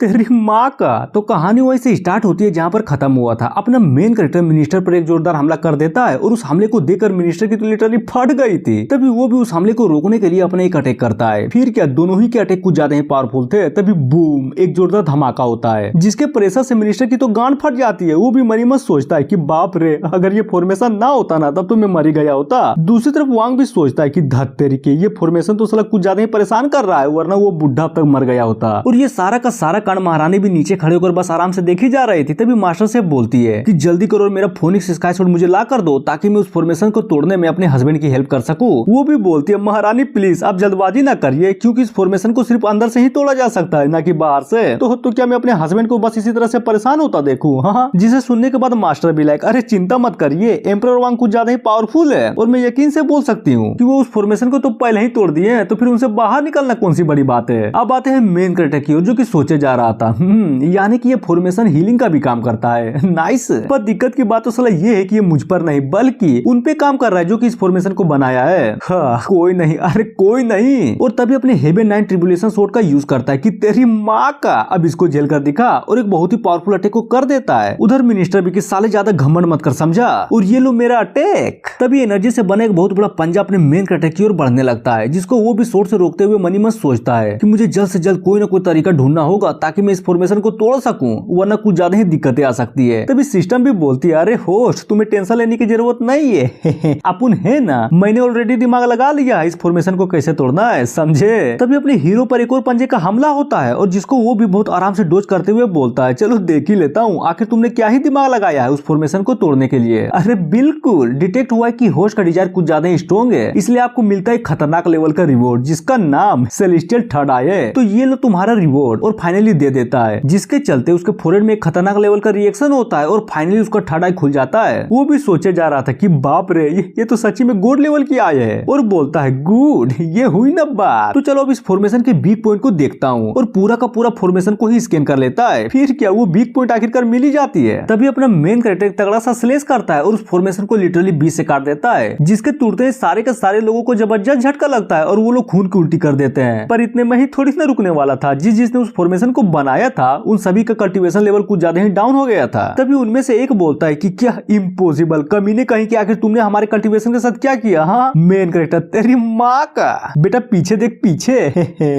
तेरी माँ का। तो कहानी वहीं से स्टार्ट होती है जहाँ पर खत्म हुआ था। अपना मेन कैरेक्टर मिनिस्टर पर एक जोरदार हमला कर देता है और उस हमले को देखकर मिनिस्टर की तो लिटरली फट गई थी। तभी वो भी उस हमले को रोकने के लिए अपने एक अटैक करता है। फिर क्या दोनों ही के अटैक कुछ ज्यादा ही पावरफुल थे। तभी बूम, एक जोरदार धमाका होता है जिसके प्रेशर से मिनिस्टर की तो गांड फट जाती है। वो भी मन ही मन सोचता है कि बाप रे, अगर ये फॉर्मेशन ना होता ना तब तो मैं मर ही गया होता। दूसरी तरफ वांग भी सोचता है कि धत तेरी के, ये फॉर्मेशन तो साला कुछ ज्यादा ही परेशान कर रहा है, वरना वो बुढ़ा अब तक मर गया होता। और ये सारा का सारा कांड महारानी भी नीचे खड़े होकर बस आराम से देखी जा रही थी। तभी मास्टर से बोलती है कि जल्दी करो और मेरा फोनिक्स स्काई शॉट मुझे ला कर दो ताकि मैं उस फॉर्मेशन को तोड़ने में अपने हस्बैंड की हेल्प कर सकूं। वो भी बोलती है महारानी प्लीज आप जल्दबाजी ना करिए, क्योंकि इस फॉर्मेशन को सिर्फ अंदर से ही तोड़ा जा सकता है, ना कि बाहर से। तो क्या मैं अपने हस्बैंड को बस इसी तरह से परेशान होता देखूं? हाँ। जिसे सुनने के बाद मास्टर भी लाइक अरे चिंता मत करिए, एम्परर वांग कुछ ज्यादा ही पावरफुल है और मैं यकीन से बोल सकती हूँ कि वो उस फॉर्मेशन को तो पहले ही तोड़ दिए हैं, तो फिर उनसे बाहर निकलना कौन सी बड़ी बात है। अब आते हैं मेन कैरेक्टर की ओर जो कि सोचे जा रहा था यानी कि ये फॉर्मेशन हीलिंग का भी काम करता है। नाइस। पर दिक्कत की बात तो साला ये है कि ये मुझ पर नहीं बल्कि उन पे काम कर रहा है जो कि इस फॉर्मेशन को बनाया है। हाँ, कोई नहीं, अरे कोई नहीं। और तभी अपने हेवन 9 ट्रिबुलेशन शॉट का यूज करता है कि तेरी माँ का, अब इसको झेल कर दिखा और एक बहुत ही पावरफुल अटैक को कर देता है। उधर मिनिस्टर भी कि साले ज्यादा घमंड मत कर समझा, और ये लो मेरा अटैक। तभी एनर्जी से बने एक बहुत बड़ा पंजा अपने मेन कैरेक्टर की ओर बढ़ने लगता है, जिसको वो भी शॉट से रोकते हुए मनी मन सोचता है कि मुझे जल्द से जल्द कोई ना कोई तरीका ढूंढना होगा ताकि मैं इस फॉर्मेशन को तोड़ सकूं, वरना कुछ ज्यादा ही दिक्कतें आ सकती है। तभी सिस्टम भी बोलती है अरे होस्ट तुम्हें टेंशन लेने की जरूरत नहीं है अपन है ना, मैंने ऑलरेडी दिमाग लगा लिया इस फॉर्मेशन को कैसे तोड़ना है, समझे। तभी अपने हीरो पर एक और पंजे का हमला होता है और जिसको वो भी बहुत आराम से डोज करते हुए बोलता है चलो देख ही लेता हूँ आखिर तुमने क्या ही दिमाग लगाया है उस फॉर्मेशन को तोड़ने के लिए। अरे बिल्कुल, डिटेक्ट हुआ है कि होस्ट का डिजायर कुछ ज्यादा ही स्ट्रॉन्ग है, इसलिए आपको मिलता है खतरनाक लेवल का रिवॉर्ड जिसका नाम सेलेस्टियल थर्ड आई है। तो ये लो तुम्हारा रिवॉर्ड, और फाइनली दे देता है, जिसके चलते उसके फोरहेड में एक खतरनाक लेवल का रिएक्शन होता है और फाइनली उसका थर्ड आई खुल जाता है। वो भी सोचे जा रहा था कि बाप रे, ये तो सच्ची में गुड लेवल की आई है, और बोलता है गुड, ये हुई ना बात। तो चलो अब इस फॉर्मेशन के वीक पॉइंट को देखता हूँ, और पूरा का पूरा फॉर्मेशन को ही स्कैन कर लेता है। फिर क्या वो वीक पॉइंट आखिरकार मिल ही जाती है। तभी अपना मेन कैरेक्टर तगड़ा सा स्लेश करता है और उस फॉर्मेशन को लिटरली 20 से काट देता है, जिसके टूटते ही सारे के सारे लोगों को जबरदस्त झटका लगता है और वो लोग खून की उल्टी कर देते हैं। पर इतने में ही थोड़ी ना रुकने वाला था, जिसने उस फॉर्मेशन को बनाया था उन सभी का कल्टीवेशन लेवल कुछ ज्यादा ही डाउन हो गया था। तभी उनमें से एक बोलता है कि क्या इम्पॉसिबल, कमीने कहीं कि आखिर तुमने हमारे कल्टीवेशन के साथ क्या किया? हाँ मेन कैरेक्टर तेरी माँ का, बेटा पीछे देख पीछे।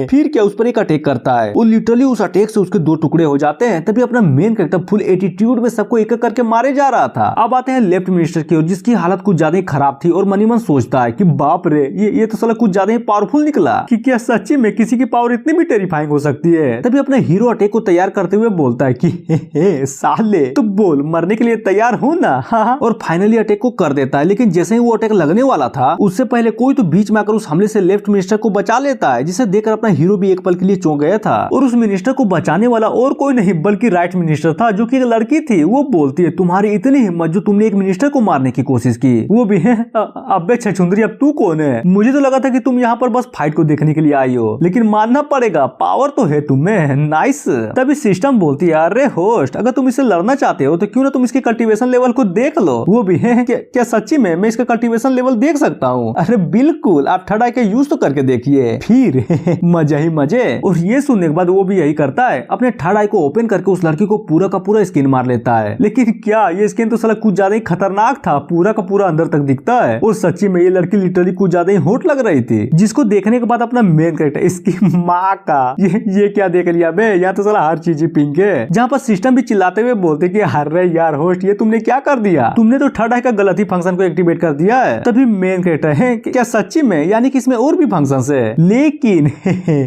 फिर क्या उस पर एक अटैक करता है और लिटरली उस अटैक से उसके 2 टुकड़े हो जाते हैं। तभी अपना मेन कैरेक्टर फुल एटीट्यूड में सबको एक एक करके मारे जा रहा था। अब आते हैं लेफ्ट मिनिस्टर की ओर, जिसकी हालत कुछ ज्यादा ही खराब थी और मनी मन सोचता है कि बाप रे, ये तो साला कुछ ज्यादा ही पावरफुल निकला कि क्या सच्ची में किसी की पावर इतनी भी टेरिफाइंग हो सकती है। तभी अपना हीरो अटैक को तैयार करते हुए बोलता है कि हे साले तो बोल मरने के लिए तैयार हो ना। हाँ। और फाइनली अटैक को कर देता है, लेकिन जैसे ही वो अटैक लगने वाला था उससे पहले कोई तो बीच में आकर उस हमले से लेफ्ट मिनिस्टर को बचा लेता है, जिसे देखकर अपना हीरो भी एक पल के लिए चौंक गया था। और उस मिनिस्टर को बचाने वाला और कोई नहीं बल्कि राइट मिनिस्टर था, जो कि एक लड़की थी। वो बोलती है तुम्हारी इतनी हिम्मत जो तुमने एक मिनिस्टर को मारने की कोशिश की, वो भी है। अबे छछुंदरी, अब तू कौन है? मुझे तो लगा था कि तुम यहाँ पर बस फाइट को देखने के लिए आई हो, लेकिन मानना पड़ेगा पावर तो है तुम्हें। नाइस। तभी सिस्टम बोलती है अरे होस्ट, अगर तुम इससे लड़ना चाहते हो तो क्यों ना तुम इसके कल्टीवेशन लेवल को देख लो। वो भी है क्या सच्ची में मैं इसका कल्टीवेशन लेवल देख सकता हूँ? अरे बिल्कुल, आप थर्ड आई का यूज तो करके देखिए, फिर मजे ही मजे। और ये सुनने के बाद वो भी यही करता है, अपने थर्ड आई को ओपन करके उस लड़की को पूरा का पूरा स्किन मार लेता है। लेकिन क्या ये स्किन तो साला कुछ ज्यादा ही खतरनाक था, पूरा का पूरा अंदर तक दिखता है। और सच्ची में ये लड़की लिटरली कुछ ज्यादा ही हॉट लग रही थी, जिसको देखने के बाद अपना मेन कैरेक्टर इसकी माँ का, ये क्या देख लिया बे, यहाँ तो साला हर चीज ही पिंक है। जहाँ पर सिस्टम भी चिल्लाते हुए बोलते कि अरे यार होस्ट, ये तुमने क्या कर दिया, तुमने तो थर्ड आई का गलत ही फंक्शन को एक्टिवेट कर दिया है। तभी मेन कैरेक्टर है क्या सच्ची में, यानी कि इसमें और भी फंक्शंस है, लेकिन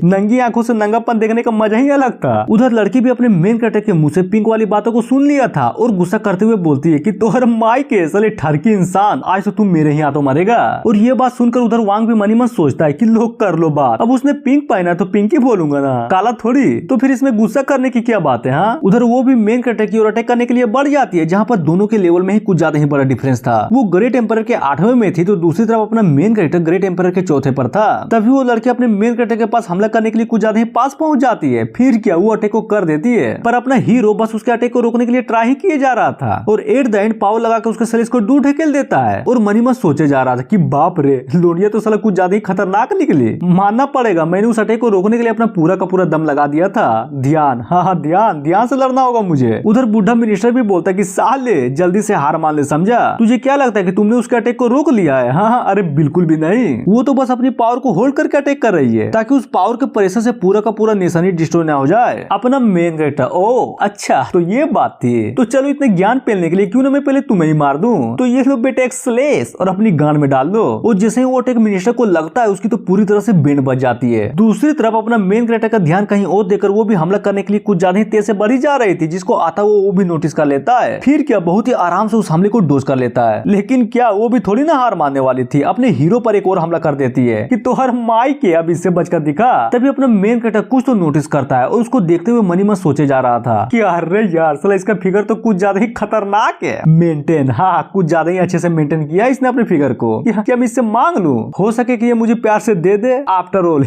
नंगी आंखों से नंगापन देखने का मजा ही अलग था। उधर लड़की भी अपने मेन कैरेक्टर के मुंह से पिंक वाली बातों को सुन लिया था और गुस्सा करते हुए बोलती है कि तोहर माई के साले ठरकी इंसान, आज तो तुम मेरे ही हाथों मरेगा। और ये बात सुनकर उधर वांग भी मनी मन सोचता है कि लोग कर लो बात, अब उसने पिंक पहना तो पिंक ही बोलूंगा ना, काला थोड़ी, तो फिर इसमें गुस्सा करने की क्या बात है। हाँ। उधर वो भी मेन कैरेक्टर की ओर अटैक करने के लिए बढ़ जाती है, जहाँ पर दोनों के लेवल में ही कुछ ज्यादा ही बड़ा डिफरेंस था। वो ग्रेट एम्परर के 8वें में थी, तो दूसरी तरफ अपना मेन कैरेक्टर ग्रेट एम्परर के 4थे पर था। तभी वो लड़की अपने मेन कैरेक्टर के पास हमला करने के लिए कुछ ज्यादा ही पास पहुंच जाती है। फिर क्या वो अटैक को कर देती है, पर अपना हीरो बस उसके अटैक को रोकने के लिए ट्राई ही किए जा रहा था और एट द एंड पावर लगाकर उसके सर को दूर ढकेल देता है। और मनी मन सोचे जा रहा था कि बाप रे, लोनिया तो साला कुछ ज्यादा ही खतरनाक निकली। मानना पड़ेगा, मैंने उस अटैक को रोकने के लिए अपना पूरा का पूरा दम लगा दिया था, ध्यान, हाँ ध्यान, ध्यान से लड़ना होगा मुझे। उधर बूढ़ा मिनिस्टर भी बोलता है कि साले जल्दी से हार मान ले, समझा? तुझे क्या लगता है कि तुमने उसके अटैक को रोक लिया है? हाँ, अरे बिल्कुल भी नहीं, वो तो बस अपनी पावर को होल्ड करके अटैक कर रही है ताकि उस पावर के प्रेशर से पूरा का पूरा नेशन ही डिस्ट्रॉय ना हो जाए। अपना मेन कैरेक्टर, ओ अच्छा तो ये बात थी, तो चलो इतने ज्ञान पेलने के लिए क्यों ना मैं पहले तुम्हें ही मार दूं। तो ये लो बेटे एक स्लेश और अपनी गांड में डाल दो। और जैसे ही वो अटैक मिनिस्टर को लगता है उसकी तो पूरी तरह से बैंड बज जाती है। दूसरी तरफ अपना मेन कैरेक्टर का ध्यान कहीं और देकर वो भी हमला करने के लिए कुछ ज्यादा ही तेज से बढ़ी जा रही थी, जिसको आता वो भी नोटिस कर लेता है। फिर क्या बहुत ही आराम से उस हमले को डोज कर लेता है। लेकिन क्या वो भी थोड़ी ना हार मानने वाली थी, अपने हीरो पर एक और हमला कर देती है कि तोहर माई के अब इससे बचकर दिखा। तभी अपना मेन कैरेक्टर कुछ तो नोटिस करता है और उसको देखते हुए मनी मन सोचे जा रहा था कि अरे यार साला इसका फिगर तो कुछ ज्यादा ही खतरनाक है। मेंटेन, हाँ कुछ ज्यादा ही अच्छे से मेंटेन किया इसने अपने फिगर को। क्या मैं इससे मांग लूं? हो सके कि ये मुझे प्यार से दे दे। After all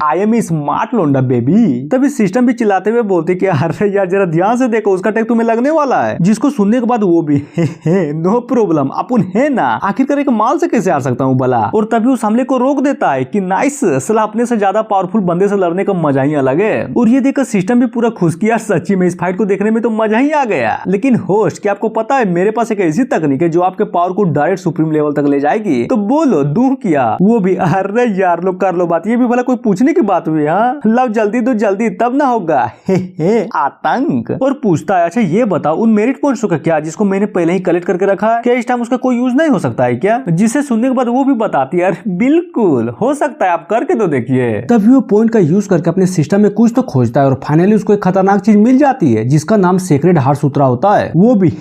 I am smart लोंडा बेबी। तभी सिस्टम भी चिल्लाते हुए बोलते कि अरे यार जरा ध्यान से देखो, उसका अटैक तुम्हें लगने वाला है। जिसको सुनने के बाद वो भी नो प्रॉब्लम, अपन है ना, आखिरकार एक माल से कैसे आ सकता हूँ भला। और तभी उस हमले को रोक देता है कि नाइस, साला अपने से ज्यादा पावरफुल बंदे से लड़ने का मजा ही अलग है। और ये देखकर सिस्टम भी पूरा खुश किया, सच्ची में इस फाइट को देखने में तो मजा ही आ गया। लेकिन होस्ट क्या आपको पता है मेरे पास एक ऐसी तकनीक है जो आपके पावर को डायरेक्ट सुप्रीम लेवल तक ले जाएगी। तो बोलो दूं क्या? वो भी अरे यार लोग कर लो बात, ये भी भला कोई पूछने की बात हुई? हाँ लव जल्दी दो जल्दी, तब ना होगा आतंक। और पूछता है अच्छा ये बताओ उन मेरिट पॉइंट्स का क्या, जिसको मैंने पहले ही कलेक्ट करके रखा है, क्या इस टाइम उसका कोई यूज नहीं हो सकता है क्या? जिसे सुनने के बाद वो भी बताती है अरे बिल्कुल हो सकता है, आप करके तो देखिए। तभी वो पॉइंट का यूज करके अपने सिस्टम में कुछ तो खोजता है और फाइनली उसको एक खतरनाक चीज मिल जाती है जिसका नाम सेक्रेड हार्ट सूत्रा होता है। वो भी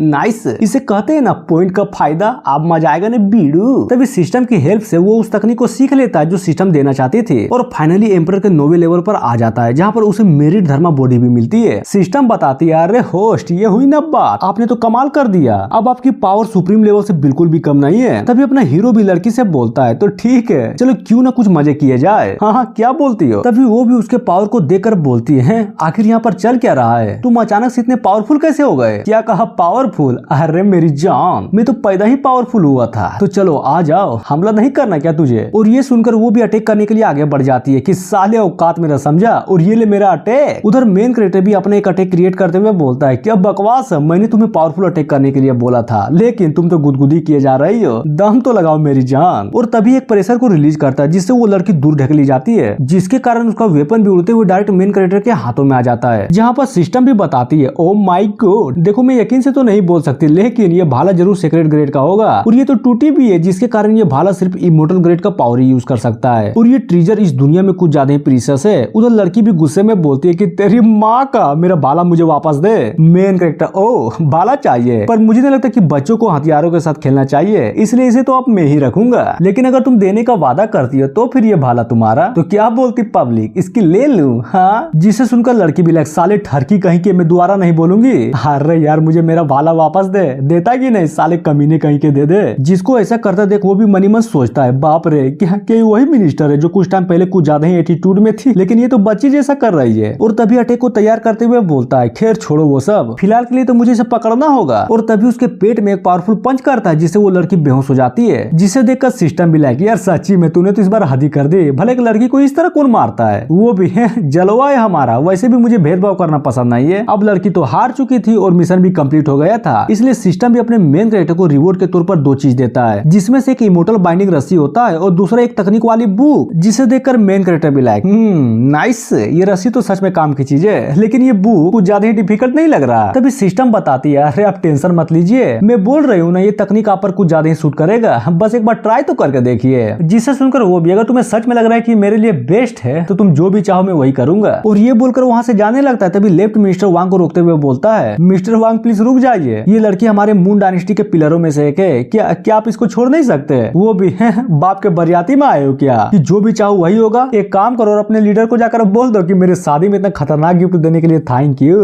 नाइस, इसे कहते हैं ना पॉइंट का फायदा, आप मजा आएगा ना बीड़ू। तभी सिस्टम की हेल्प से वो उस तकनीक को सीख लेता है जो सिस्टम देना चाहती थी और फाइनली एम्परर के 9वें लेवल पर आ जाता है, जहाँ पर उसे मेरिट धर्मा बॉडी भी मिलती है। सिस्टम बताती है अरे होस्ट ये हुई ना बात, आपने तो कमाल कर दिया, अब आपकी पावर सुप्रीम लेवल से बिल्कुल भी कम नहीं है। तभी अपना हीरो भी लड़की से बोलता है तो ठीक है चलो क्यों ना कुछ मजे किए जाए। हाँ क्या बोलती हो? तभी वो भी उसके पावर को देखकर बोलती है आखिर यहाँ पर चल क्या रहा है, तुम अचानक से इतने पावरफुल कैसे हो गए? क्या कहा पावरफुल? अरे मेरी जान मैं तो पैदा ही पावरफुल हुआ था, तो चलो आ जाओ, हमला नहीं करना क्या तुझे? और ये सुनकर वो भी अटैक करने के लिए आगे बढ़ जाती है कि साले औकात मेरा, समझा? और ये ले मेरा अटैक। उधर मेन क्रिएटर भी अपने एक अटैक क्रिएट करते हुए बोलता है क्या बकवास है, मैंने तुम्हें पावरफुल अटैक करने के लिए बोला था लेकिन तुम तो गुदगुदी किए जा रही हो, दम तो लगाओ मेरी जान। और तभी एक प्रेशर को रिलीज करता है जिससे वो लड़की दूर ढक ली जाती है, जिसके कारण उसका वेपन भी उड़ते हुए डायरेक्ट मेन क्रिएटर के हाथों में आ जाता है। जहाँ पर सिस्टम भी बताती है ओ माय गॉड, देखो मैं यकीन से तो नहीं बोल सकती लेकिन ये भाला जरूर सेक्रेट ग्रेड का होगा और ये तो टूटी भी है, जिसके कारण ये भाला सिर्फ इमोर्टल ग्रेड का पावर ही यूज कर सकता है और ये ट्रीजर इस दुनिया में कुछ ज्यादा ही प्रीशियस है। उधर लड़की भी गुस्से में बोलती है कि तेरी माँ का, मेरा भाला मुझे वापस दे। मेन कैरेक्टर ओ भाला चाहिए, पर मुझे नहीं लगता कि बच्चों को हथियारों के साथ खेलना चाहिए, इसलिए इसे तो अब मैं ही रखूंगा, लेकिन अगर तुम देने का वादा करती हो तो फिर ये भाला तुम्हारा। तो क्या बोलती पब्लिक, इसकी ले लूं? हाँ, जिसे सुनकर लड़की भी लाइक साले ठरकी कहीं के, मैं दोबारा नहीं बोलूंगी। अरे यार मुझे मेरा भाला वापस दे, देता कि नहीं साले कमीने कहीं के दे दे। जिसको ऐसा करता देख वो भी मनी मन सोचता है बाप रे क्या वही मिनिस्टर है जो कुछ टाइम पहले कुछ ज्यादा ही एटीट्यूड में थी, लेकिन ये तो बच्ची जैसा कर रही है। और तभी अटैक को तैयार करते हुए बोलता है खैर छोड़ो वो सब, फिलहाल के लिए तो मुझे इसे पकड़ना होगा। और तभी उसके पेट में एक पावरफुल पंच करता है जिससे वो लड़की बेहोश हो जाती है, जिसे देखकर सिस्टम भी लाइक यार सच्ची में तूने तो इस बार हद ही कर दी, भले एक लड़की को इस तरह कौन मारता है? वो भी है जलवा है हमारा, वैसे भी मुझे भेदभाव करना पसंद नहीं है। अब लड़की तो हार चुकी थी और मिशन भी कंप्लीट हो गया था, इसलिए सिस्टम भी अपने मेन कैरेक्टर को रिवॉर्ड के तौर पर 2 चीज देता है, जिसमें से एक इमोर्टल बाइंडिंग रस्सी होता है और दूसरा एक तकनीक वाली बुक, जिसे देखकर मेन कैरेक्टर भी लाइक नाइस, ये रस्सी तो सच में काम की चीज है, लेकिन ये बुक कुछ ज्यादा ही डिफिकल्ट नहीं लग रहा। तभी सिस्टम बताती है अरे आप टेंशन मत लीजिए, मैं बोल रही हूँ ना ये तकनीक आप पर कुछ ज्यादा ही सूट करेगा, बस एक बार ट्राई तो करके देखिए। जिसे सुनकर वो भी अगर तुम्हें सच में लग रहा है कि मेरे लिए बेस्ट है तो तुम जो भी चाहो मैं वही करूंगा। और ये बोलकर वहाँ से जाने लगता है। तभी लेफ्ट मिस्टर वांग को रोकते हुए बोलता है मिस्टर वांग प्लीज रुक जाइए, ये लड़की हमारे मून डायनेस्टी के पिलरों में से एक है, क्या आप इसको छोड़ नहीं सकते? वो भी बाप के बरियाती में आए हो क्या कि जो भी चाहो वही होगा? एक काम करो और अपने लीडर को जाकर बोल दो कि मेरे शादी में इतना खतरनाक गिफ्ट देने के लिए थैंक यू।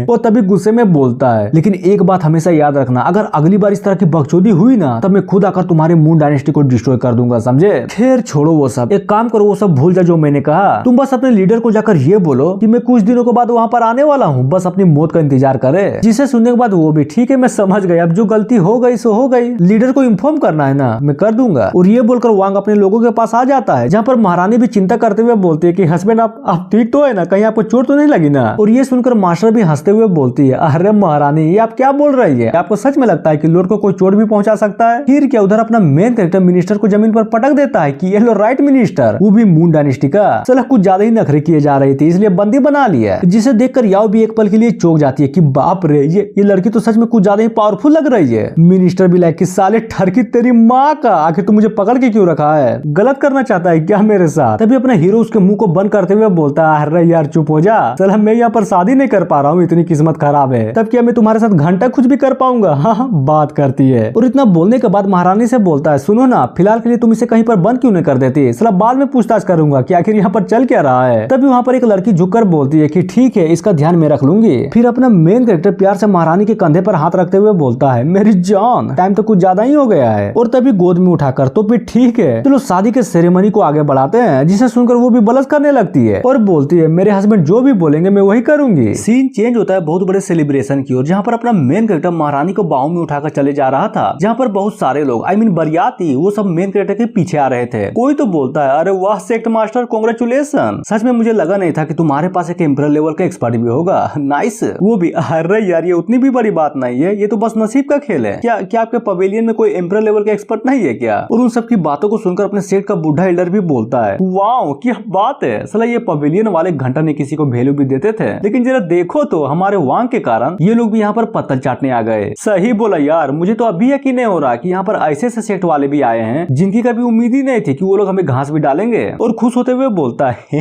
वो तभी गुस्से में बोलता है लेकिन एक बात हमेशा याद रखना, अगर अगली बार इस तरह की बकचोदी हुई ना तब मैं खुद आकर तुम्हारे मून डायनेस्टी को डिस्ट्रॉय कर दूंगा, समझे? खैर छोड़ो वो सब, एक काम करो वो सब भूल जा जो मैंने कहा, तुम बस अपने लीडर को जाकर ये बोलो कि मैं कुछ दिनों के बाद वहाँ पर आने वाला हूँ, बस अपनी मौत का इंतजार करे। जिसे सुनने के बाद वो भी ठीक है मैं समझ गया, अब जो गलती हो गई सो हो गई, लीडर को इन्फॉर्म करना है ना, मैं कर दूंगा। और ये बोलकर वांग अपने लोगों के पास आ जाता है, जहाँ पर महारानी भी चिंता करते हुए बोलती है कि हस्बैंड आप आप ठीक तो है ना, कहीं आपको चोट तो नहीं लगी ना। और ये सुनकर मास्टर भी हंसते हुए बोलती है, अरे महारानी ये आप क्या बोल रही है, आपको सच में लगता है कि लॉर्ड को कोई चोट भी पहुंचा सकता है? फिर क्या उधर अपना मेन कैरेक्टर मिनिस्टर को जमीन पर पटक देता है कि ये लो राइट मिनिस्टर, वो भी मून डायनेस्टी का। चलो कुछ ज्यादा ही नखरे किए जा रही थी इसलिए बंदी बना लिया, जिसे देखकर याओ भी एक पल के लिए चौंक जाती है कि बाप रे ये लड़की तो सच में कुछ ज्यादा ही पावरफुल लग रही है। मिनिस्टर भी लाइक कि साले ठरकी तेरी माँ का, आखिर तू मुझे पकड़ के क्यों रखा है, गलत करना चाहता है क्या मेरे साथ? तभी अपना हीरो उसके मुंह को बंद करते हुए बोलता है, अरे यार चुप हो जा, चल मैं यहाँ पर शादी नहीं कर पा रहा हूँ, इतनी किस्मत खराब है, तब क्या मैं तुम्हारे साथ घंटा कुछ भी कर पाऊंगा? हाँ बात करती है। और इतना बोलने के बाद महारानी से बोलता है, सुनो ना फिलहाल के लिए तुम इसे कहीं पर बंद क्यों नहीं कर देती, सला बाद में पूछताछ करूंगा कि आखिर यहाँ पर चल क्या रहा है। तभी वहाँ पर एक लड़की झुककर बोलती है कि ठीक है इसका ध्यान मैं रख लूंगी। फिर अपना मेन कैरेक्टर प्यार से महारानी के कंधे पर हाथ रखते हुए बोलता है, मेरी जान टाइम तो कुछ ज्यादा ही हो गया है। और तभी गोद में उठाकर, तो फिर ठीक है चलो शादी के सेरेमनी को आगे बढ़ाते हैं, जिसे सुनकर वो भी बलस करने लगती है और बोलती है, मेरे हस्बैंड जो भी बोलेंगे मैं वही करूंगी। सीन चेंज होता है बहुत बड़े सेलिब्रेशन की ओर, जहाँ पर अपना मेन कैरेक्टर महारानी को बाहों में उठाकर चले जा रहा था, जहाँ पर बहुत सारे लोग बरियाती वो सब मेन कैरेक्टर के पीछे आ रहे थे। कोई तो बोलता है, अरे वाह सेक्ट मास्टर कांग्रेचुलेशन, सच में मुझे लगा नहीं था कि तुम्हारे पास एक एम्परर लेवल का एक्सपर्ट भी होगा, नाइस। वो भी अरे यार ये उतनी भी बड़ी बात नहीं है, ये तो बस नसीब का खेल है। क्या आपके पवेलियन में कोई एम्परर लेवल का एक्सपर्ट नहीं है क्या? और उन सब की बातों को सुनकर अपने सेट का बूढ़ा एल्डर भी बोलता है, वाओ क्या बात है, सला ये पवेलियन वाले घंटा ने किसी को वैल्यू भी देते थे, लेकिन जरा देखो तो हमारे वांग के कारण ये लोग भी यहाँ पर पत्थर चाटने आ गए। सही बोला यार, मुझे तो अभी यकीन नहीं हो रहा कि यहाँ पर ऐसे सेक्ट वाले भी आए हैं जिनकी कभी उम्मीद ही नहीं थी कि वो लोग हमें घास भी डालेंगे। और खुश होते हुए बोलता है,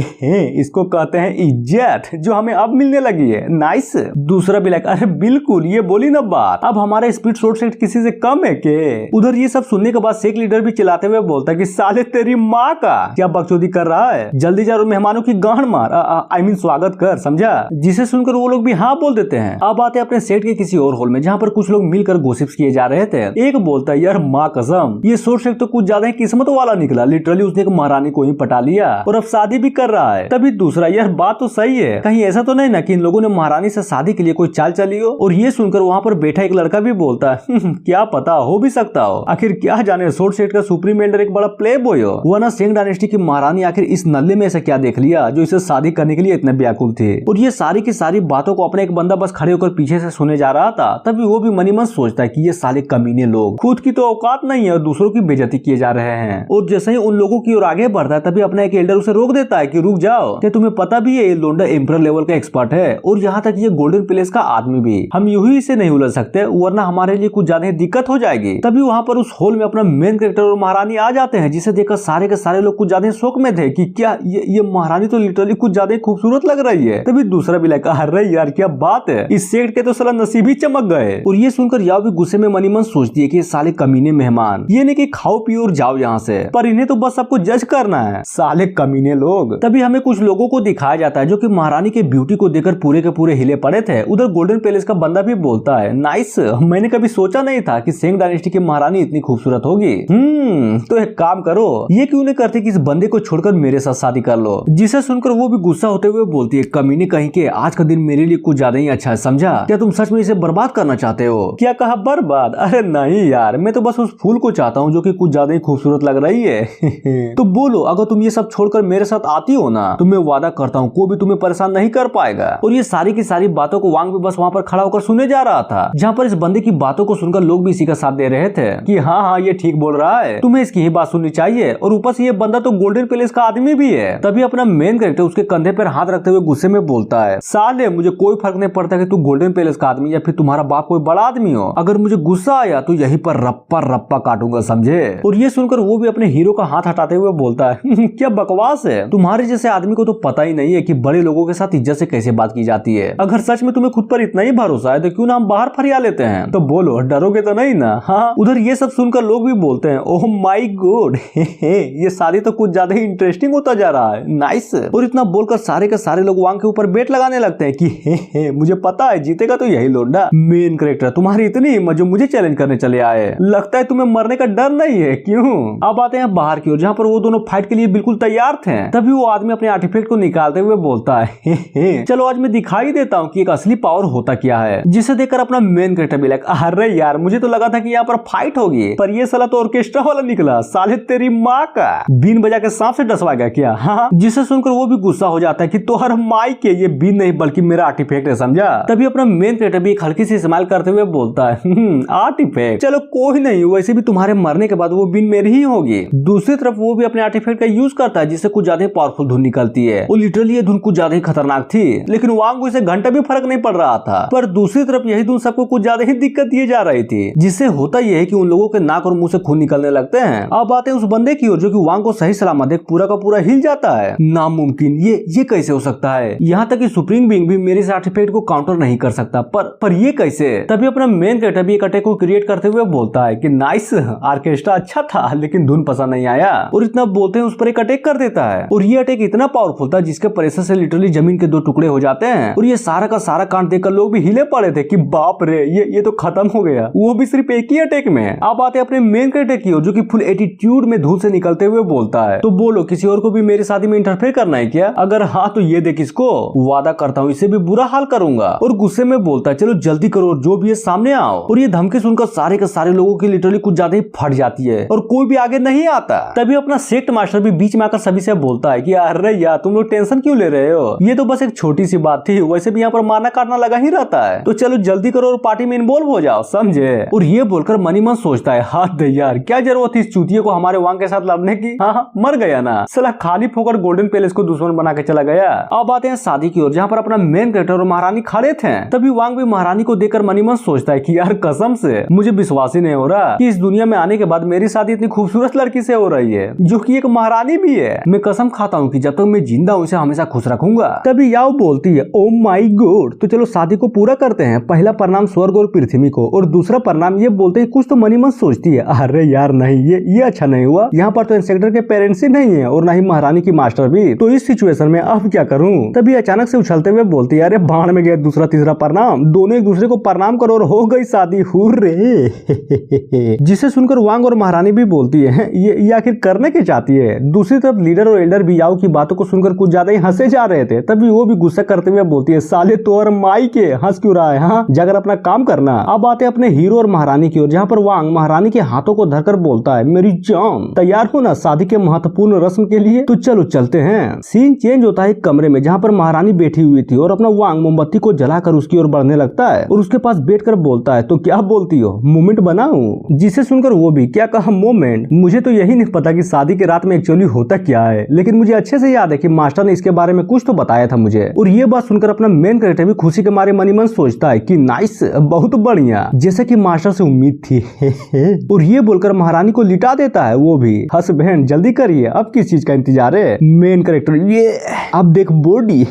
इसको कहते हैं इज्जत, जो हमें अब मिलने लगी है, नाइस। दूसरा भी लाइक, अरे बिल्कुल ये बोली ना बात, अब हमारा स्पीड शॉट सेक्ट किसी से कम है के? उधर ये सब सुनने के बाद सेक्ट लीडर भी चिल्लाते हुए बोलता है कि साले तेरी माँ का क्या बकचोदी कर रहा है, जल्दी जा मेहमानों की गांड मार, आई मीन स्वागत कर, समझा? जिसे सुनकर वो लोग भी हाँ बोल देते हैं। अब आते अपने सेट के किसी और हॉल में, जहाँ पर कुछ लोग मिलकर गोसिप्स किए जा रहे थे। एक बोलता है, यार माँ कसम ये शॉट सेक्ट तो कुछ ज्यादा ही किस्मत वाला निकला, लिटरली उसने एक महारानी को ही पटा लिया और अब शादी भी कर रहा है। तभी दूसरा, यार बात तो सही है, कहीं ऐसा तो नहीं ना कि इन लोगों ने महारानी से शादी के लिए कोई चाल चली हो? और ये सुनकर वहाँ पर बैठा एक लड़का भी बोलता है, क्या पता हो भी सकता हो, आखिर क्या जाने शॉट सेक्ट का सुप्रीम एल्डर एक बड़ा प्ले बॉय हो, वो ना सेंग डायनेस्टी की महारानी आखिर इस नल्ले में ऐसा क्या देख लिया जो इसे शादी करने के लिए इतने व्याकुल थे। और ये सारी की सारी बातों को अपने एक बंदा बस खड़े होकर पीछे से सुने जा रहा था। तभी वो भी मनी मन सोचता है कि ये साले कमीने लोग, खुद की तो औकात नहीं है और दूसरों की बेइज्जती किए जा रहे हैं। और जैसे ही उन लोगों की ओर आगे बढ़ता है, तभी अपना एक एल्डर उसे रोक देता है कि रुक जाओ, क्या तुम्हें पता भी है ये लोंडा एम्परर लेवल का एक्सपर्ट है, और यहाँ तक ये गोल्डन पैलेस का आदमी भी, हम यूं ही इसे नहीं उलझ सकते वरना हमारे लिए कुछ ज्यादा दिक्कत हो जाएगी। तभी वहाँ पर उस हॉल में अपना मेन कैरेक्टर और महारानी आ जाते हैं, जिसे देखकर सारे के सारे लोग कुछ ज्यादा शौक में थे कि क्या ये महारानी तो लिटरली कुछ ज्यादा खूबसूरत लग रही है। तभी दूसरा भी लगा, अरे यार क्या बात है, इस सेट के तो साला नसीब ही चमक गए। और ये सुनकर याओ भी गुस्से में मनी मन सोचती है कि साले कमीने मेहमान, ये नहीं कि खाओ पियो और जाओ यहाँ से, पर इन्हें तो बस सबको जज करना है, साले कमीने लोग। तभी हमें कुछ लोगों को दिखाया जाता है जो कि महारानी के ब्यूटी को देखकर पूरे के पूरे हिले पड़े थे। उधर गोल्डन पैलेस का बंदा भी बोलता है, नाइस, मैंने कभी सोचा नहीं था कि सेंग डायनेस्टी की महारानी इतनी खूबसूरत होगी। तो एक काम करो, ये क्यों नहीं करते कि इस बंदे को छोड़कर मेरे साथ शादी कर लो। जिसे सुनकर वो भी गुस्सा होते हुए बोलती है, कमीने कहीं के, आज का दिन मेरे लिए कुछ ज्यादा ही अच्छा है, समझा? क्या तुम सच में इसे बर्बाद करना चाहते हो? क्या कहा बर्बाद? अरे नहीं यार, मैं तो बस उस फूल को चाहता हूँ जो कि कुछ ज्यादा ही खूबसूरत लग रही है। तो बोलो, अगर तुम ये सब छोड़कर मेरे साथ आती हो ना, तो मैं वादा करता हूँ कोई भी तुम्हें परेशान नहीं कर पाएगा। और ये सारी की सारी बातों को वांग भी बस वहाँ पर खड़ा होकर सुने जा रहा था, जहाँ पर इस बंदे की बातों को सुनकर लोग भी इसी का साथ दे रहे थे कि हाँ ये ठीक बोल रहा है, तुम्हें इसकी ही बात सुननी चाहिए। और ऊपर से ये बंदा तो गोल्डन पैलेस का आदमी भी है। तभी अपना मेन कैरेक्टर उसके कंधे पर हाथ रखते हुए गुस्से में बोलता है, साले मुझे कोई फर्क नहीं पड़ता कि तू गोल्डन पैलेस का आदमी या फिर तुम्हारा बाप कोई बड़ा आदमी हो, अगर मुझे गुस्सा आया तो यहीं पर रप्पा रप्पा काटूंगा, समझे? और ये सुनकर वो भी अपने हीरो का हाथ हटाते हुए बोलता है, क्या बकवास है, तुम्हारे जैसे आदमी को तो पता ही नहीं है कि बड़े लोगों के साथ इज्जत से कैसे बात की जाती है। अगर सच में तुम्हें खुद पर इतना ही भरोसा है तो क्यों ना हम बाहर फरिया लेते हैं। तो बोलो, डरोगे तो नहीं ना? हाँ। उधर ये सब सुनकर लोग भी बोलते हैं, ओह माय गॉड, ये शादी तो कुछ ज्यादा ही इंटरेस्टिंग होता जा रहा है, नाइस। और इतना बोलकर सारे के सारे लोग वांग के ऊपर बेट लगाने लगते हैं कि मुझे पता है जीतेगा तो यही लोंडा। मेन कैरेक्टर, तुम्हारी इतनी हिम्मत जो मुझे चैलेंज करने चले आए, लगता है तुम्हें मरने का डर नहीं है, क्यों? अब आते हैं बाहर की ओर, जहाँ पर वो दोनों फाइट के लिए बिल्कुल तैयार थे। तभी वो आदमी अपने आर्टिफैक्ट को निकालते हुए बोलता है, चलो आज मैं दिखाई देता हूँ कि एक असली पावर होता क्या है। जिसे देखकर अपना मेन कैरेक्टर भी लगा, अरे यार मुझे तो लगा था कि यहाँ पर फाइट होगी, पर ये साला तो ऑर्केस्ट्रा वाला निकला, साले तेरी माँ का, बीन बजा के सांप से डसवा गया क्या? हाँ। जिसे सुनकर वो भी गुस्सा हो जाता है कि तोहर माइक है, ये बीन नहीं बल्कि मेरा आर्टिफैक्ट है, समझा। तभी अपना मेन कैरेक्टर भी एक हल्की सी स्माइल करते हुए बोलता है आर्टिफैक्ट, चलो कोई नहीं, वैसे भी तुम्हारे मरने के बाद वो बीन मेरी ही होगी। दूसरी तरफ वो भी अपने आर्टिफैक्ट का यूज करता है जिससे कुछ ज्यादा पावरफुल धुन निकलती है। वो लिटरली ये धुन कुछ ज्यादा ही खतरनाक थी, लेकिन वांग को इसे घंटा भी फर्क नहीं पड़ रहा था। पर दूसरी तरफ यही धुन सबको कुछ ज्यादा ही दिक्कत दिए जा रही थी, जिससे होता यह है कि उन लोगों के नाक और मुंह से खून निकलने लगते हैं। अब बात है उस बंदे की ओर जो कि वांग को सही सलामत देख पूरा का पूरा हिल जाता है। नामुमकिन, ये कैसे हो सकता है? यहाँ तक कि सुप्रीम बीइंग भी मेरे इस आर्टिफैक्ट को काउंटर नहीं कर सकता, पर ये कैसे? तभी अपना मेन कैरेक्टर भी एक अटैक को क्रिएट करते हुए बोलता है कि नाइस, ऑर्केस्ट्रा अच्छा था लेकिन धुन पसंद नहीं आया, और इतना बोलते हैं उस पर एक अटैक कर देता है। और ये अटैक इतना पावरफुल था जिसके प्रेशर से लिटरली जमीन के 2 टुकड़े हो जाते हैं। और ये सारा का सारा कांड देखकर लोग भी हिले पड़े थे कि बाप रे, ये तो खत्म हो गया, वो भी सिर्फ एक ही अटैक में। अब आते अपने मेन कैरेक्टर की ओर जो कि फुल एटीट्यूड में धूल से निकलते हुए बोलता है, तो बोलो किसी और को भी मेरी शादी में इंटरफेयर करना है क्या? अगर हाँ तो ये देख इसको, वादा करता हूँ इसे भी बुरा हाल करूंगा। और गुस्से में बोलता है चलो जल्दी करो, जो भी है सामने आओ। और ये धमकी सुनकर सारे के सारे लोगों की लिटरली कुछ ज्यादा ही फट जाती है और कोई भी आगे नहीं आता। तभी अपना सेक्ट मास्टर भी बीच में आकर सभी से बोलता है कि अरे यार तुम लोग टेंशन क्यों ले रहे हो, ये तो बस एक छोटी सी बात थी, वैसे भी यहाँ पर मारना काटना लगा ही रहता है, तो चलो जल्दी करो और पार्टी में इन्वॉल्व हो जाओ, समझे। और ये बोलकर मनी मन सोचता है हाथ यार क्या जरूरत थी इस चूतिये को हमारे वांग के साथ लड़ने की, हाँ मर गया ना साला, खाली फोकट गोल्डन पैलेस को दुश्मन बना के चला गया। अब आते हैं शादी की ओर जहाँ पर अपना मेन कैरेक्टर और महारानी खड़े थे। तभी वांग भी महारानी को देखकर मनी मन सोचता है कि यार कसम से मुझे विश्वास ही नहीं हो रहा कि इस दुनिया में आने के बाद मेरी शादी इतनी खूबसूरत लड़की से हो रही है जो कि एक महारानी भी है। मैं कसम खाता हूँ कि जब तक मैं जिंदा हूँ इसे हमेशा खुश रखूंगा। तभी याओ बोलती है ओ माय गॉड, तो चलो शादी को पूरा करते हैं, पहला प्रणाम स्वर्ग और पृथ्वी को, और दूसरा प्रणाम। ये बोलते ही कुछ तो मनी मन सोचती है अरे यार नहीं, ये अच्छा नहीं हुआ, यहाँ पर तो इंस्पेक्टर के पेरेंट्स ही नहीं है और ना ही महारानी की मास्टर भी, तो इस सिचुएशन में अब क्या करूं। तभी अचानक से उछलते हुए बोलती है अरे बाण में गया दूसरा तीसरा प्रणाम, दोनों एक दूसरे को प्रणाम करो और हो गई शादी, हुर्रे। जिसे सुनकर वांग और महारानी भी बोलती है ये आखिर करने के चाहती है। दूसरी तरफ लीडर और एल्डर भी याओ की बातों को सुनकर कुछ ज्यादा ही हंसे जा रहे थे। तभी वो भी गुस्सा करते हुए बोलती है साले तो और माई के हंस क्यों रहा है, हाँ जाकर अपना काम करना। अब आते अपने हीरो और महारानी की ओर जहाँ पर वांग महारानी के हाथों को धरकर बोलता है मेरी जान तैयार हो ना शादी के महत्वपूर्ण रस्म के लिए, तो चलो चलते हैं। सीन चेंज होता है एक कमरे में जहाँ पर महारानी बैठी हुई थी और अपना वांग मोमबत्ती को जलाकर उसकी ओर बढ़ने लगता है और उसके पास बैठकर बोलता है तो क्या बोलती हो, मोमेंट बनाऊं? जिसे सुनकर वो भी क्या कहा मोमेंट, मुझे तो यही नहीं पता कि शादी की रात में एक्चुअली होता क्या है, लेकिन मुझे अच्छे से याद है कि मास्टर ने इसके बारे में कुछ तो बताया था मुझे। और ये बात सुनकर अपना मेन कैरेक्टर भी खुशी के मारे मनी मन सोचता है कि नाइस, बहुत बढ़िया, जैसे कि मास्टर से उम्मीद थी। और ये बोलकर महारानी को लिटा देता है। वो भी हंस बहन जल्दी करिए, अब किस चीज का इंतजार है। मेन कैरेक्टर ये अब देख बॉडी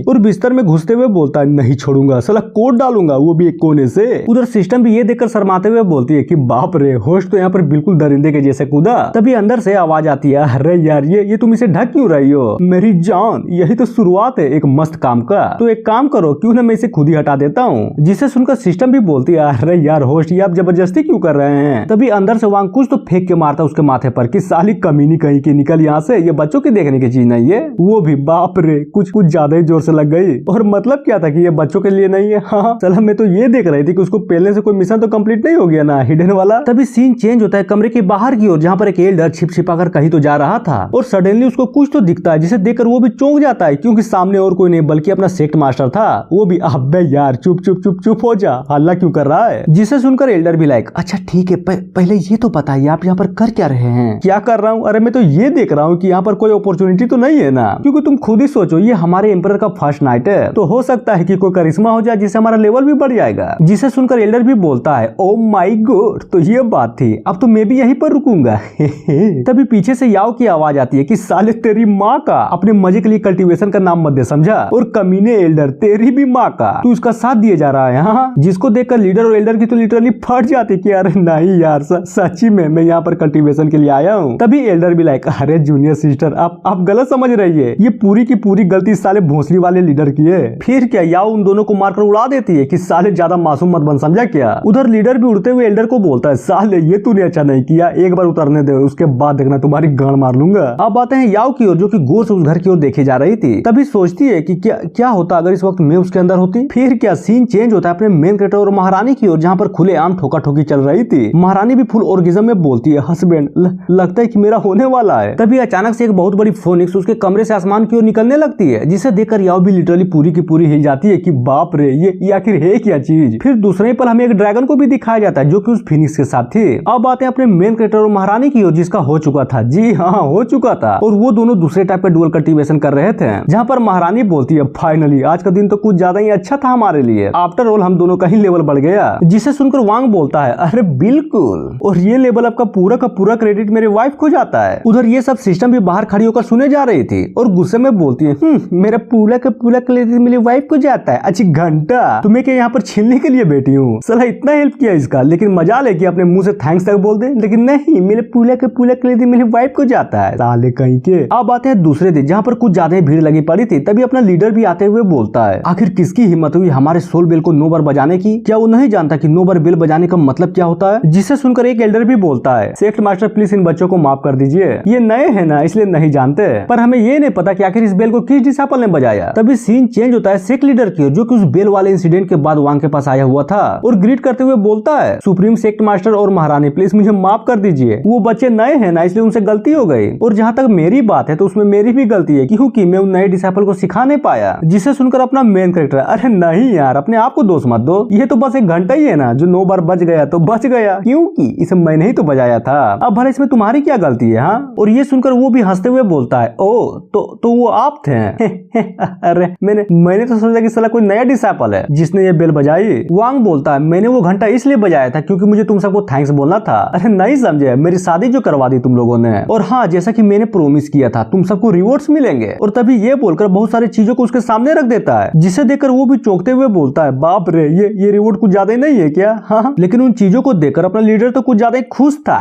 और बिस्तर में घुसते हुए बोलता है नहीं छोड़ूंगा, साला कोड डालूंगा, वो भी एक कोने से। उधर सिस्टम भी ये देखकर शर्माते हुए बोलती है कि बाप रे, होस्ट तो यहाँ पर बिल्कुल दरिंदे के जैसे कूदा। तभी अंदर से आवाज आती है अरे यार ये तुम इसे ढक क्यों रही हो? मेरी जान यही तो शुरुआत है एक मस्त काम का, तो एक काम करो क्यों ना मैं इसे खुद ही हटा देता हूँ। जिसे सुनकर सिस्टम भी बोलती है अरे यार होस्ट ये आप जबरदस्ती क्यों कर रहे हैं। तभी अंदर से वांग कुछ तो फेंक के मारता उसके माथे पर कि साली कमीनी कहीं की, निकल यहाँ से, ये बच्चों की देखने की चीज नहीं है। वो भी बाप रे कुछ ज्यादा ही जोर से लग गई। और मतलब क्या था कि ये बच्चों के लिए नहीं है। हाँ चला, मैं तो ये देख रही थी कि उसको पहले से कोई मिशन तो कंप्लीट नहीं हो गया ना हिडन वाला। तभी सीन चेंज होता है कमरे के बाहर की ओर जहाँ पर एक एल्डर छिप छिपाकर कहीं तो जा रहा था और सडनली उसको कुछ तो दिखता है जिसे देखकर वो भी चौंक जाता है क्योंकि सामने और कोई नहीं बल्कि अपना सेक्ट मास्टर था। वो भी अबे यार चुप चुप चुप चुप हो जा, हल्ला क्यों कर रहा है। जिसे सुनकर एल्डर भी लाइक अच्छा ठीक है पहले ये तो बताइए आप यहाँ पर कर क्या रहे हैं। क्या कर रहा हूँ, अरे मैं तो ये देख रहा हूँ कि यहाँ पर कोई अपॉर्चुनिटी तो नहीं है ना, क्योंकि तुम खुद ही सोचो ये हमारे एम्परर का फर्स्ट नाइट है, तो हो सकता है कि कोई करिश्मा हो जाए जिससे हमारा लेवल भी बढ़ जाएगा। जिसे सुनकर एल्डर भी बोलता है ओ माय गॉड, तो ये बात थी, अब तो मैं भी यहीं पर रुकूंगा। तभी पीछे से याओ की आवाज आती है कि साले तेरी माँ का, अपने मजे के लिए कल्टीवेशन का नाम मत दे समझा, और कमीने एल्डर तेरी भी माँ का, तू उसका साथ दिए जा रहा है। हाँ जिसको देखकर लीडर और एल्डर की तो लिटरली फट जाती कि अरे नहीं यार सच्ची में मैं यहाँ पर कल्टीवेशन के लिए आया हूँ। तभी एल्डर भी लाइक अरे जूनियर सिस्टर आप गलत समझ रही है, ये पूरी की पूरी गलती साले भोसड़ी वाले लीडर की है। फिर क्या याओ उन दोनों को मारकर उड़ा देती है कि साले ज्यादा मासूम मत बन समझा क्या। उधर लीडर भी उड़ते हुए एल्डर को बोलता है साले ये तूने अच्छा नहीं किया, एक बार उतरने दे उसके बाद देखना तुम्हारी गांड मार लूंगा। अब आते हैं याओ की ओर जो कि गौर से उस घर की ओर देखे जा रही थी। तभी सोचती है कि क्या होता अगर इस वक्त मैं उसके अंदर होती। फिर क्या सीन चेंज होता है अपने मेन कैरेक्टर और महारानी की ओर जहाँ पर खुलेआम ठोका ठोकी चल रही थी। महारानी भी फुल ऑर्गेज्म में बोलती है हस्बैंड लगता है कि मेरा होने वाला है। तभी अचानक से एक बहुत बड़ी फोनिक्स उसके कमरे से आसमान की ओर निकलने लगती है, जिसे देखकर याओ भी लिटरली पूरी की पूरी हिल जाती है कि बाप रे ये आखिर है क्या चीज। फिर दूसरे पल हमें एक ड्रैगन को भी दिखाया जाता है जो कि उस फिनिक्स के साथ थी। अब आते हैं अपने मेन कैरेक्टर और महारानी की ओर, जिसका हो चुका था, जी हाँ हो चुका था, और वो दोनों दूसरे टाइप का डुअल कल्टीवेशन कर रहे थे, जहाँ पर महारानी बोलती है फाइनली आज का दिन तो कुछ ज्यादा ही अच्छा था हमारे लिए, आफ्टर ऑल हम दोनों का ही लेवल बढ़ गया। जिसे सुनकर वांग बोलता है अरे बिल्कुल, और ये लेवल आपका पूरा का पूरा क्रेडिट मेरे वाइफ को जाता है। उधर ये सब सिस्टम भी बाहर खड़ी होकर सुने जा रही थी और गुस्से में बोलती है मेरा पूरा का पूरा क्रेडिट मेरी वाइफ को जाता है। अच्छी घंटा, तुम्हें क्या यहाँ पर छीनने के लिए बैठी हूँ? साला इतना हेल्प किया इसका, लेकिन मजा ले कि अपने मुंह से थैंक्स तक बोल दे, लेकिन नहीं, मेरे पूरा का पूरा क्रेडिट मेरी वाइफ को जाता है, साले कहीं के। अब आते हैं दूसरे दिन, जहाँ पर कुछ ज्यादा भीड़ लगी पड़ी थी। तभी अपना लीडर भी आते हुए बोलता है आखिर किसकी हिम्मत हुई हमारे सोल बेल को 9 बार बजाने की? क्या वो नहीं जानता कि 9 बार बेल बजाने का मतलब क्या होता है? जिसे सुनकर एक एल्डर भी बोलता है सेक्ट मास्टर प्लीज इन बच्चों को माफ कर दीजिए, ये नए हैं ना इसलिए नहीं जानते, पर हमें ये नहीं पता कि आखिर इस बेल को किस डिसाइपल ने बजाया। तभी सीन चेंज होता है सेक्ट लीडर की ओर, जो कि उस बेल वाले इंसिडेंट के बाद वांग के पास आया हुआ था और ग्रीट करते हुए बोलता है सुप्रीम सेक्ट मास्टर और महारानी प्लीज मुझे माफ कर दीजिए, वो बच्चे नए हैं ना इसलिए उनसे गलती हो गई, और जहाँ तक मेरी बात है तो उसमें मेरी भी गलती है क्योंकि मैं उन नए डिसाइपल को सिखा नहीं पाया। जिसे सुनकर अपना मेन कैरेक्टर अरे नहीं यार अपने आप को दोष मत दो, ये तो बस एक घंटा ही है ना, जो 9 बार बच गया तो बच गया, क्योंकि इसे मैंने ही तो बजाया था, अब भले इसमें तुम्हारी क्या गलती है? हाँ, और ये सुनकर वो भी हंसते हुए बोलता है ओ तो वो आप थे। अरे मैंने तो सोचा कि साला कोई नया डिसाइपल है जिसने ये बेल बजाई। वांग बोलता है मैंने वो घंटा इसलिए बजाया था क्योंकि मुझे तुम सबको थैंक्स बोलना था। अरे नहीं समझे, मेरी शादी जो करवा दी तुम लोगों ने, और हाँ जैसा कि मैंने प्रोमिस किया था तुम सबको रिवॉर्ड्स मिलेंगे, और तभी ये बोलकर बहुत सारी चीजों को उसके सामने रख देता है, जिसे देखकर वो भी चौंकते हुए बोलता है बाप रे ये रिवॉर्ड कुछ ज्यादा ही नहीं है क्या? हाँ, लेकिन उन चीजों को देखकर अपना लीडर तो कुछ ज्यादा ही खुश था।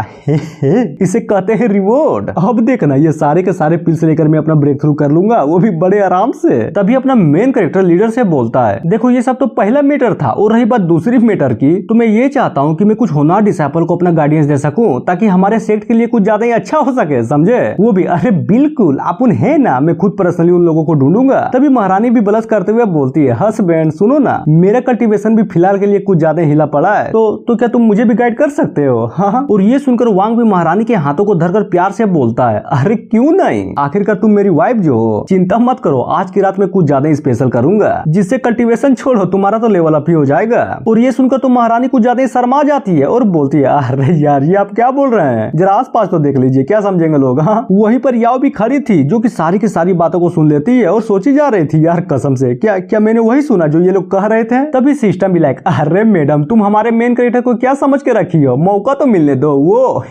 इसे कहते हैं रिवॉर्ड। अब देखना ये सारे के सारे पिल्स लेकर मैं अपना ब्रेक थ्रू कर लूंगा, वो भी बड़े आराम से। तभी अपना मेन कैरेक्टर लीडर से बोलता है देखो ये सब तो पहला मैटर था, और रही बात दूसरी मैटर की तो मैं ये चाहता हूँ कि मैं कुछ होनहार डिसाइपल को अपना गार्डियंस दे सकूं ताकि हमारे सेक्ट के लिए कुछ ज्यादा ही अच्छा हो सके, समझे? वो भी अरे बिल्कुल आप है ना, मैं खुद पर्सनली उन लोगों को ढूंढूंगा। तभी महारानी भी बलस करते हुए बोलती है हस्बैंड सुनो ना, मेरा कल्टीवेशन भी फिलहाल के लिए कुछ ज्यादा हिला पड़ा है, तो क्या तुम मुझे भी गाइड कर सकते हो? हाँ, और ये सुनकर वांग भी महारानी के हाथों को धरकर प्यार से बोलता है अरे क्यों नहीं, आखिरकार तुम मेरी वाइफ जो हो, चिंता मत करो, आज की रात में कुछ ज्यादा ही स्पेशल करूंगा, जिससे कल्टीवेशन छोड़ो तुम्हारा तो लेवल अप ही हो जाएगा। और ये सुनकर तो महारानी कुछ ज्यादा ही शर्मा जाती है और बोलती है अरे यार ये आप क्या बोल रहे हैं, जरा आस पास तो देख लीजिए क्या समझेंगे लोग। हाँ, वहीं पर याओ भी खड़ी थी जो कि सारी की सारी बातों को सुन लेती है और सोची जा रही थी यार कसम से क्या मैंने वही सुना जो ये लोग कह रहे थे। तभी सिस्टम भी लाइक अरे मैडम तुम हमारे मेन कैरेक्टर को क्या समझ के रखी हो, मौका तो मिलने दो, वो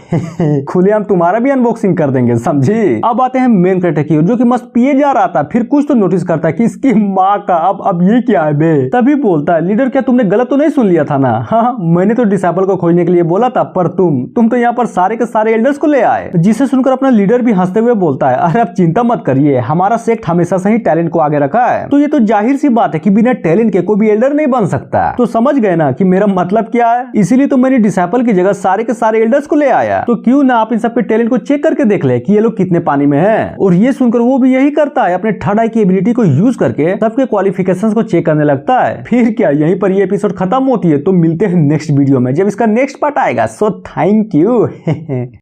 खुलेआम तुम्हारा भी अनबॉक्सिंग कर देंगे, समझी? अब आते हैं मेन कैरेक्टर की जो कि मस्त पिए जा रहा था, फिर कुछ तो नोटिस करता है कि इसकी माँ का अब ये क्या है बे। तभी बोलता है लीडर क्या तुमने गलत तो नहीं सुन लिया था ना? हाँ, मैंने तो डिसाइपल को खोजने के लिए बोला था, पर तुम तो यहाँ पर सारे के सारे एल्डर्स को ले आए। जिसे सुनकर अपना लीडर भी हंसते हुए बोलता है अरे आप चिंता मत करिए, हमारा सेक्ट हमेशा से ही टैलेंट को आगे रखा है, तो ये तो जाहिर सी बात है कि बिना टैलेंट के कोई भी एल्डर नहीं बन सकता। तो समझ गए ना कि मेरा मतलब क्या है, इसीलिए तो मैंने डिसाइपल की जगह सारे के सारे एल्डर्स को ले आया, तो क्यों ना आप इन सब के टैलेंट को चेक करके देख ले कि ये लोग कितने पानी में हैं। और ये सुनकर वो भी यही करता है, अपने थर्ड आई की एबिलिटी को यूज करके सबके क्वालिफिकेशंस को चेक करने लगता है। फिर क्या यहीं पर ये एपिसोड खत्म होती है, तो मिलते हैं नेक्स्ट वीडियो में जब इसका नेक्स्ट पार्ट आएगा। So thank you.